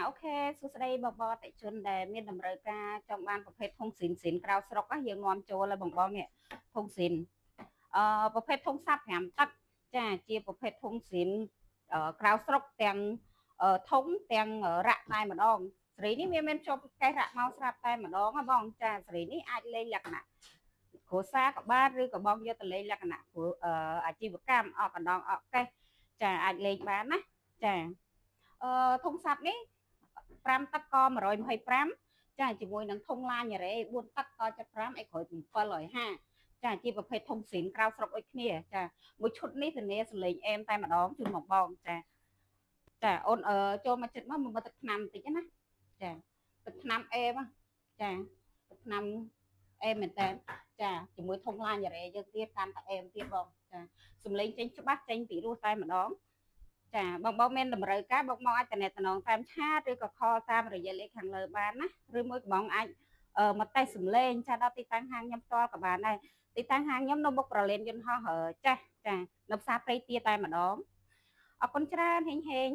អូខេសួស្តីបងប្អូនអតិជនដែលមានតម្រូវការចង់បានប្រភេទធុងស៊ីនក្រៅស្រុកយើងនាំចូលហើយបងប្អូននេះធុងស៊ីនប្រភេទធុងសាប5ទឹកចាជាប្រភេទធុងស៊ីនក្រៅស្រុកទាំងធុងទាំងរ៉ាក់តែម្ដងសេរីនេះវាមានជាប់កេះរ៉ាក់មកស្រាប់តែម្ដងបងចាសេរីនេះអាចលេងលក្ខណៈគ្រួសារក៏បានឬក៏បងយកទៅលេងលក្ខណៈអាជីវកម្មអកកណ្ដងអកកេះចាអាចលេងបានណាចាធុងសាបនេះ5ទឹកក125ចាជាមួយនឹងធុងឡាញរ៉េ4ទឹកក75អីក្រួយ750ចាជាប្រភេទធុងស៊ីនក្រៅស្រុកដូចគ្នាចាមួយឈុតនេះធានាសលេងអែមតែម្ដងជូនមកបងចាអូនចូលមកចិត្តមកមើលទឹកថ្នាំបន្តិចណាចាទឹកថ្នាំអែមចាទឹកថ្នាំអែមមែនតើចាជាមួយធុងឡាញរ៉េយើងទៀតកាន់តែអែមទៀតបងចាសំលេងចេញច្បាស់ចេញពីរោះតែម្ដងចាបងមានតម្រូវការបងអាចតំណតំណងតាមឆាតឬក៏ខលតាមរយៈលេខខាងលើបានណាឬមួយបងអាចមកតេស្តសំលេងចាដល់ទីតាំងហាងខ្ញុំផ្ទាល់ក៏បានដែរទីតាំងហាងខ្ញុំនៅមុខប្រលេនយន្តហោះចានៅផ្សារព្រៃទាតែម្ដងអរគុណច្រើនហេង